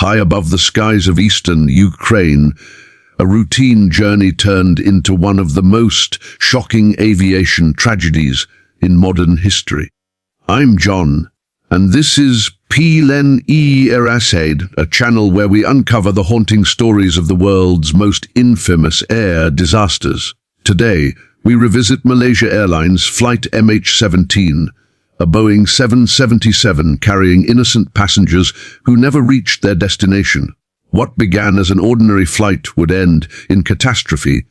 High above the skies of eastern Ukraine, a routine journey turned into one of the most shocking aviation tragedies in modern history. I'm Jhon, and this is Erasade, a channel where we uncover the haunting stories of the world's most infamous air disasters. Today, we revisit Malaysia Airlines Flight MH17, a Boeing 777 carrying innocent passengers who never reached their destination. What began as an ordinary flight would end in catastrophe,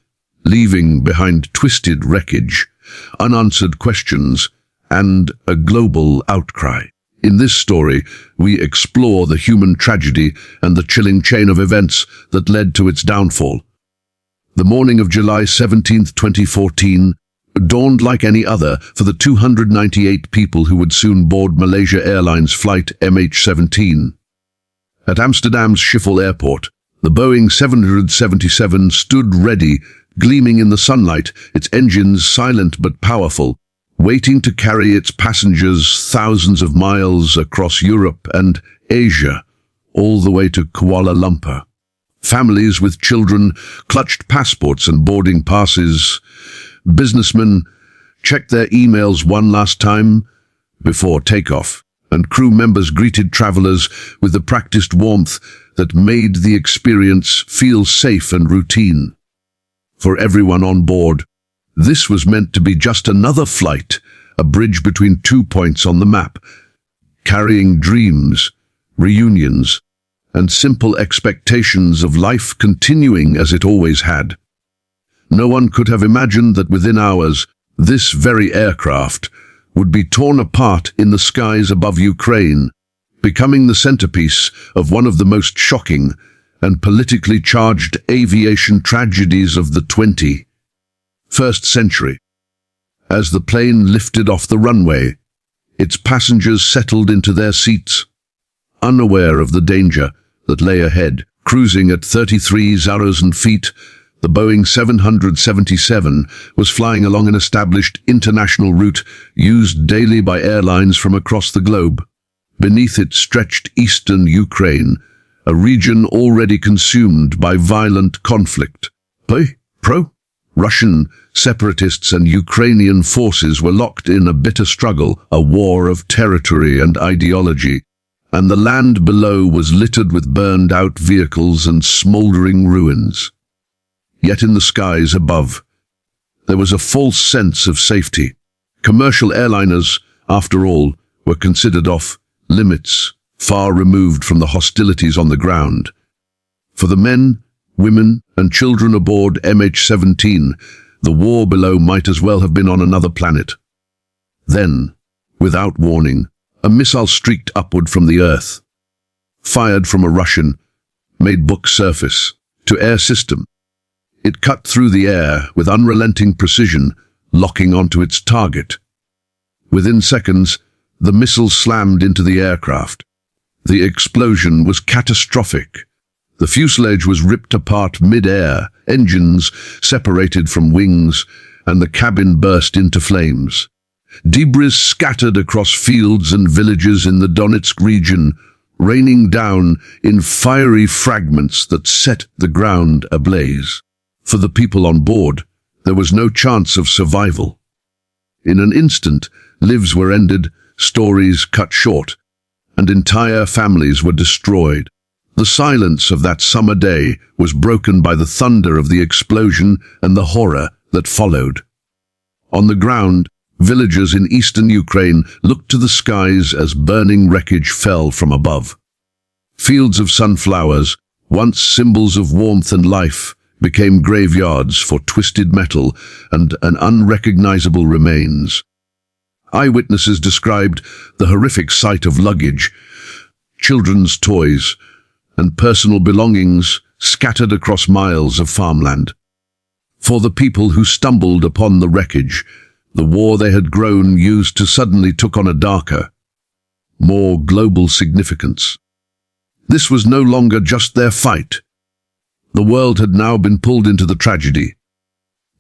leaving behind twisted wreckage, unanswered questions, and a global outcry. In this story, we explore the human tragedy and the chilling chain of events that led to its downfall. The morning of July 17, 2014, dawned like any other for the 298 people who would soon board Malaysia Airlines Flight MH17. At Amsterdam's Schiphol Airport, the Boeing 777 stood ready, gleaming in the sunlight, its engines silent but powerful, waiting to carry its passengers thousands of miles across Europe and Asia, all the way to Kuala Lumpur. Families with children clutched passports and boarding passes. Businessmen checked their emails one last time before takeoff, and crew members greeted travelers with the practiced warmth that made the experience feel safe and routine. For everyone on board, this was meant to be just another flight, a bridge between 2 points on the map, carrying dreams, reunions, and simple expectations of life continuing as it always had. No one could have imagined that within hours, this very aircraft would be torn apart in the skies above Ukraine, becoming the centerpiece of one of the most shocking and politically charged aviation tragedies of the 21st century. As the plane lifted off the runway, its passengers settled into their seats, unaware of the danger that lay ahead. Cruising at 33,000 feet, the Boeing 777 was flying along an established international route used daily by airlines from across the globe. Beneath it stretched eastern Ukraine, a region already consumed by violent conflict. Russian separatists and Ukrainian forces were locked in a bitter struggle, a war of territory and ideology, and the land below was littered with burned-out vehicles and smoldering ruins. Yet in the skies above, there was a false sense of safety. Commercial airliners, after all, were considered off limits, far removed from the hostilities on the ground. For the men, women, and children aboard MH17, the war below might as well have been on another planet. Then, without warning, a missile streaked upward from the Earth, fired from a Russian, made book surface to air system. It cut through the air with unrelenting precision, locking onto its target. Within seconds, the missile slammed into the aircraft. The explosion was catastrophic. The fuselage was ripped apart mid-air, engines separated from wings, and the cabin burst into flames. Debris scattered across fields and villages in the Donetsk region, raining down in fiery fragments that set the ground ablaze. For the people on board, there was no chance of survival. In an instant, lives were ended, stories cut short, and entire families were destroyed. The silence of that summer day was broken by the thunder of the explosion and the horror that followed. On the ground, villagers in eastern Ukraine looked to the skies as burning wreckage fell from above. Fields of sunflowers, once symbols of warmth and life, became graveyards for twisted metal and unrecognizable remains. Eyewitnesses described the horrific sight of luggage, children's toys, and personal belongings scattered across miles of farmland. For the people who stumbled upon the wreckage, the war they had grown used to suddenly took on a darker, more global significance. This was no longer just their fight. The world had now been pulled into the tragedy.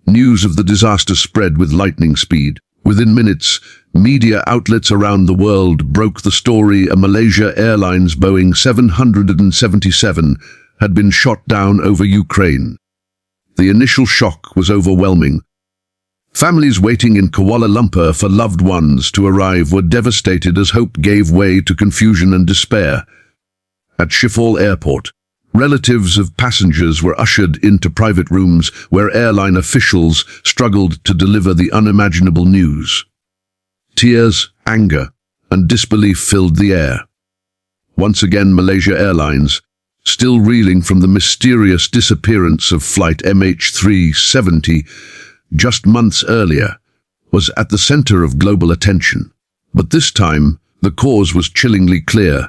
News of the disaster spread with lightning speed. Within minutes, media outlets around the world broke the story a Malaysia Airlines Boeing 777 had been shot down over Ukraine. The initial shock was overwhelming. Families waiting in Kuala Lumpur for loved ones to arrive were devastated as hope gave way to confusion and despair. At Schiphol Airport, relatives of passengers were ushered into private rooms where airline officials struggled to deliver the unimaginable news. Tears, anger, and disbelief filled the air. Once again, Malaysia Airlines, still reeling from the mysterious disappearance of Flight MH17 just months earlier, was at the center of global attention. But this time, the cause was chillingly clear.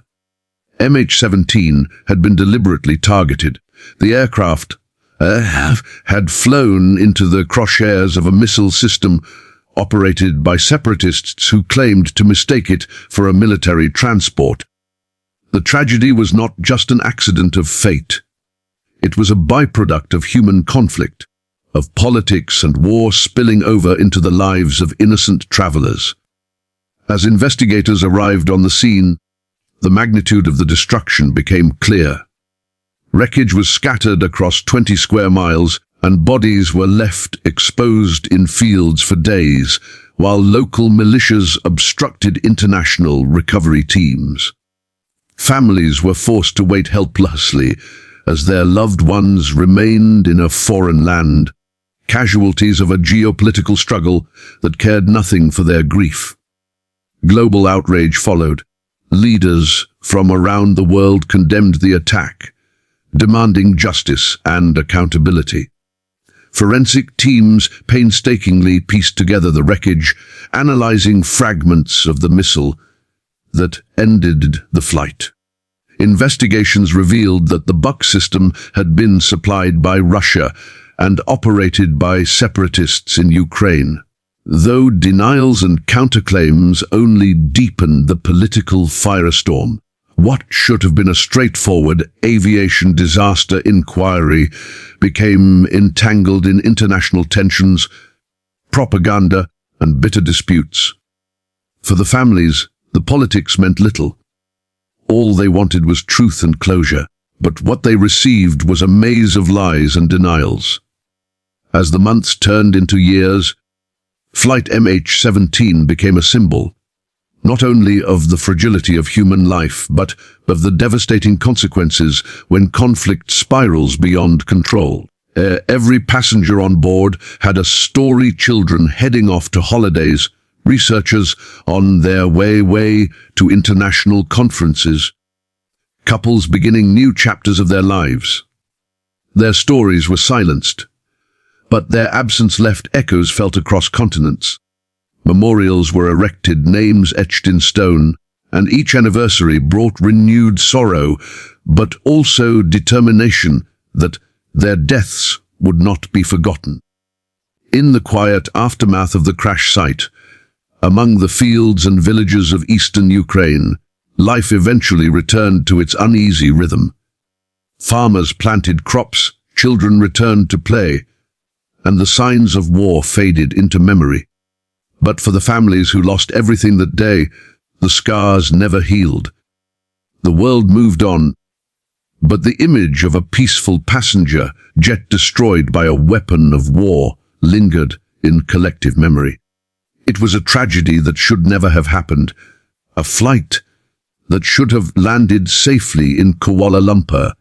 MH17 had been deliberately targeted. The aircraft had flown into the crosshairs of a missile system operated by separatists who claimed to mistake it for a military transport. The tragedy was not just an accident of fate. It was a byproduct of human conflict, of politics and war spilling over into the lives of innocent travelers. As investigators arrived on the scene, the magnitude of the destruction became clear. Wreckage was scattered across 20 square miles, and bodies were left exposed in fields for days, while local militias obstructed international recovery teams. Families were forced to wait helplessly as their loved ones remained in a foreign land, casualties of a geopolitical struggle that cared nothing for their grief. Global outrage followed. Leaders from around the world condemned the attack, demanding justice and accountability. Forensic teams painstakingly pieced together the wreckage, analyzing fragments of the missile that ended the flight. Investigations revealed that the buck system had been supplied by Russia and operated by separatists in Ukraine. Though denials and counterclaims only deepened the political firestorm, what should have been a straightforward aviation disaster inquiry became entangled in international tensions, propaganda, and bitter disputes. For the families, the politics meant little. All they wanted was truth and closure, but what they received was a maze of lies and denials. As the months turned into years, Flight MH17 became a symbol, not only of the fragility of human life, but of the devastating consequences when conflict spirals beyond control. Every passenger on board had a story: children heading off to holidays, researchers on their way to international conferences, couples beginning new chapters of their lives. Their stories were silenced, but their absence left echoes felt across continents. Memorials were erected, names etched in stone, and each anniversary brought renewed sorrow, but also determination that their deaths would not be forgotten. In the quiet aftermath of the crash site, among the fields and villages of eastern Ukraine, life eventually returned to its uneasy rhythm. Farmers planted crops, children returned to play, and the signs of war faded into memory. But for the families who lost everything that day, the scars never healed. The world moved on, but the image of a peaceful passenger jet destroyed by a weapon of war lingered in collective memory. It was a tragedy that should never have happened, a flight that should have landed safely in Kuala Lumpur,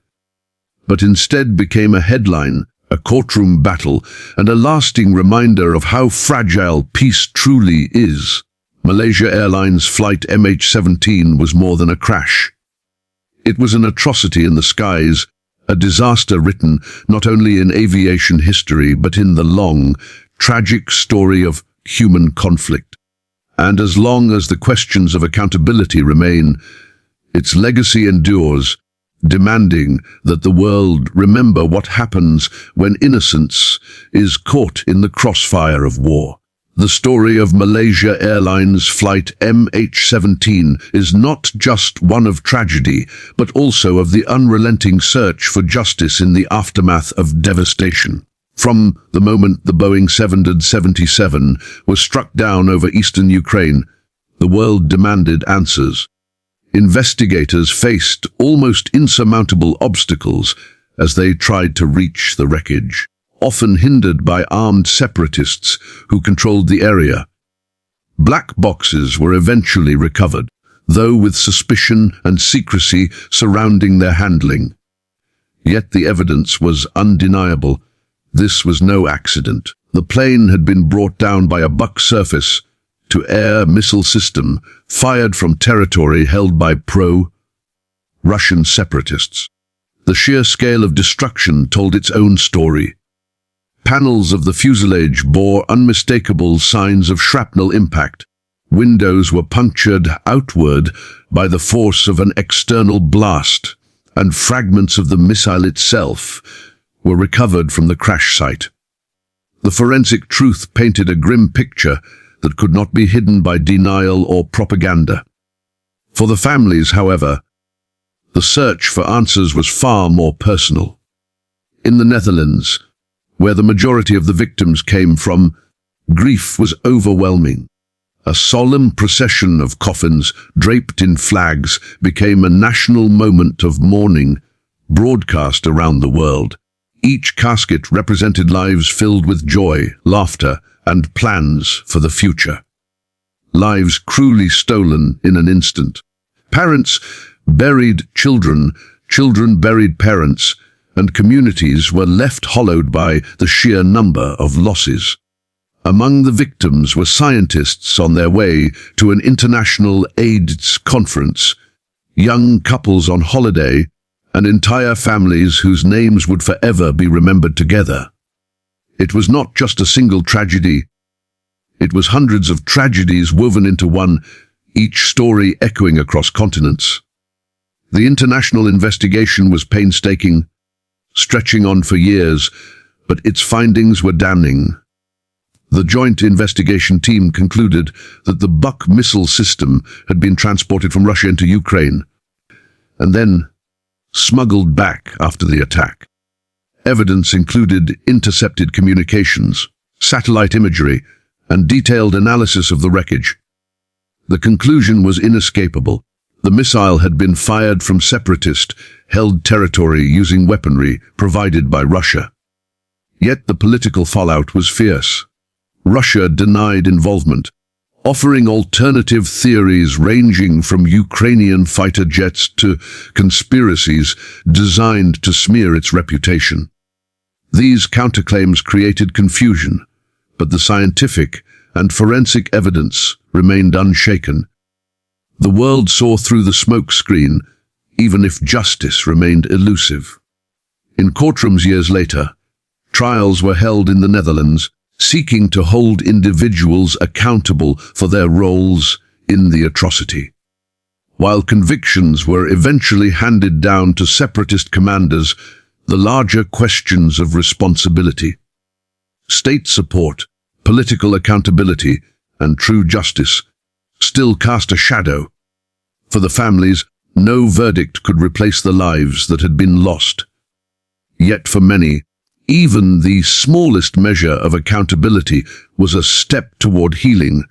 but instead became a headline, a courtroom battle, and a lasting reminder of how fragile peace truly is. Malaysia Airlines Flight MH17 was more than a crash. It was an atrocity in the skies, a disaster written not only in aviation history but in the long, tragic story of human conflict. And as long as the questions of accountability remain, its legacy endures, demanding that the world remember what happens when innocence is caught in the crossfire of war. The story of Malaysia Airlines Flight MH17 is not just one of tragedy, but also of the unrelenting search for justice in the aftermath of devastation. From the moment the Boeing 777 was struck down over eastern Ukraine, the world demanded answers. Investigators faced almost insurmountable obstacles as they tried to reach the wreckage, often hindered by armed separatists who controlled the area. Black boxes were eventually recovered, though with suspicion and secrecy surrounding their handling. Yet the evidence was undeniable. This was no accident. The plane had been brought down by a buck surface-to-air missile system fired from territory held by pro-Russian separatists. The sheer scale of destruction told its own story. Panels of the fuselage bore unmistakable signs of shrapnel impact. Windows were punctured outward by the force of an external blast, and fragments of the missile itself were recovered from the crash site. The forensic truth painted a grim picture that could not be hidden by denial or propaganda. For the families, however, the search for answers was far more personal. In the Netherlands, where the majority of the victims came from, grief was overwhelming. A solemn procession of coffins draped in flags became a national moment of mourning, broadcast around the world. Each casket represented lives filled with joy, laughter, and plans for the future. Lives cruelly stolen in an instant. Parents buried children, children buried parents, and communities were left hollowed by the sheer number of losses. Among the victims were scientists on their way to an international AIDS conference, young couples on holiday, and entire families whose names would forever be remembered together. It was not just a single tragedy. It was hundreds of tragedies woven into one, each story echoing across continents. The international investigation was painstaking, stretching on for years, but its findings were damning. The joint investigation team concluded that the Buck missile system had been transported from Russia into Ukraine, and then smuggled back after the attack. Evidence included intercepted communications, satellite imagery, and detailed analysis of the wreckage. The conclusion was inescapable. The missile had been fired from separatist-held territory using weaponry provided by Russia. Yet the political fallout was fierce. Russia denied involvement, offering alternative theories ranging from Ukrainian fighter jets to conspiracies designed to smear its reputation. These counterclaims created confusion, but the scientific and forensic evidence remained unshaken. The world saw through the smoke screen, even if justice remained elusive. In courtrooms years later, trials were held in the Netherlands, seeking to hold individuals accountable for their roles in the atrocity. While convictions were eventually handed down to separatist commanders, the larger questions of responsibility, state support, political accountability, and true justice still cast a shadow. For the families, no verdict could replace the lives that had been lost. Yet for many, even the smallest measure of accountability was a step toward healing,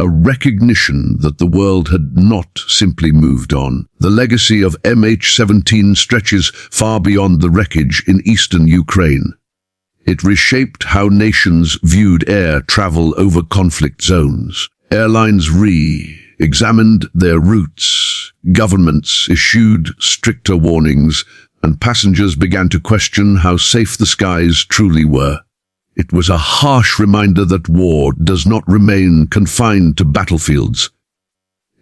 a recognition that the world had not simply moved on. The legacy of MH17 stretches far beyond the wreckage in eastern Ukraine. It reshaped how nations viewed air travel over conflict zones. Airlines re-examined their routes, governments issued stricter warnings, and passengers began to question how safe the skies truly were. It was a harsh reminder that war does not remain confined to battlefields.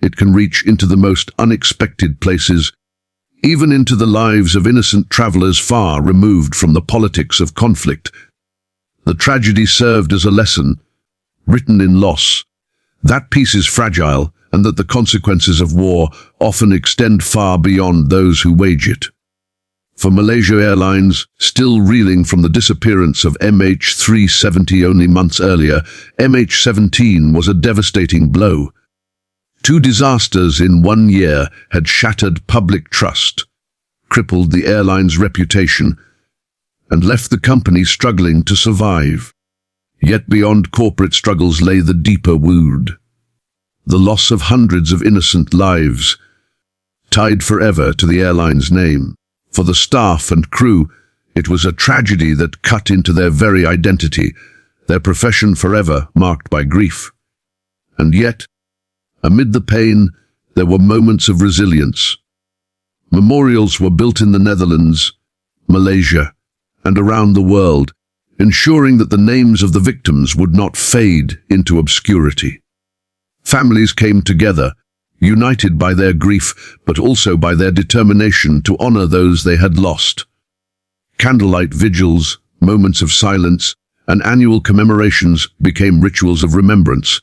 It can reach into the most unexpected places, even into the lives of innocent travelers far removed from the politics of conflict. The tragedy served as a lesson, written in loss, that peace is fragile and that the consequences of war often extend far beyond those who wage it. For Malaysia Airlines, still reeling from the disappearance of MH17 only months earlier, MH17 was a devastating blow. Two disasters in 1 year had shattered public trust, crippled the airline's reputation, and left the company struggling to survive. Yet beyond corporate struggles lay the deeper wound. The loss of hundreds of innocent lives, tied forever to the airline's name. For the staff and crew, it was a tragedy that cut into their very identity, their profession forever marked by grief. And yet, amid the pain, there were moments of resilience. Memorials were built in the Netherlands, Malaysia, and around the world, ensuring that the names of the victims would not fade into obscurity. Families came together, united by their grief, but also by their determination to honor those they had lost. Candlelight vigils, moments of silence, and annual commemorations became rituals of remembrance.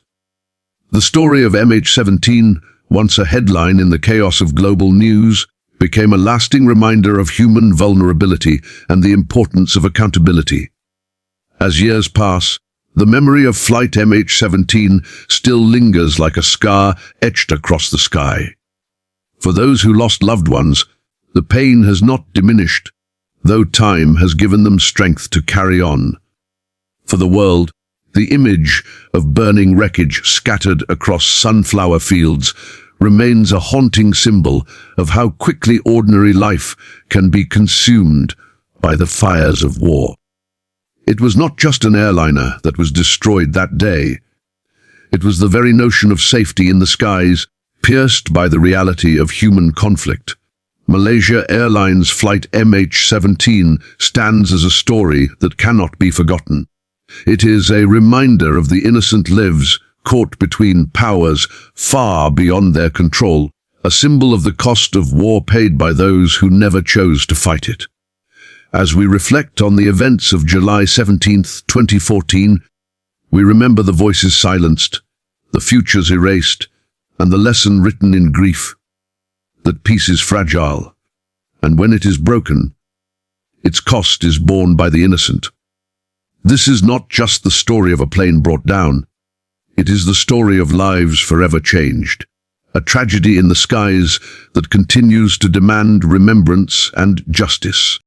The story of MH17, once a headline in the chaos of global news, became a lasting reminder of human vulnerability and the importance of accountability. As years pass, the memory of Flight MH17 still lingers like a scar etched across the sky. For those who lost loved ones, the pain has not diminished, though time has given them strength to carry on. For the world, the image of burning wreckage scattered across sunflower fields remains a haunting symbol of how quickly ordinary life can be consumed by the fires of war. It was not just an airliner that was destroyed that day. It was the very notion of safety in the skies, pierced by the reality of human conflict. Malaysia Airlines Flight MH17 stands as a story that cannot be forgotten. It is a reminder of the innocent lives caught between powers far beyond their control, a symbol of the cost of war paid by those who never chose to fight it. As we reflect on the events of July 17, 2014, we remember the voices silenced, the futures erased, and the lesson written in grief, that peace is fragile, and when it is broken, its cost is borne by the innocent. This is not just the story of a plane brought down. It is the story of lives forever changed, a tragedy in the skies that continues to demand remembrance and justice.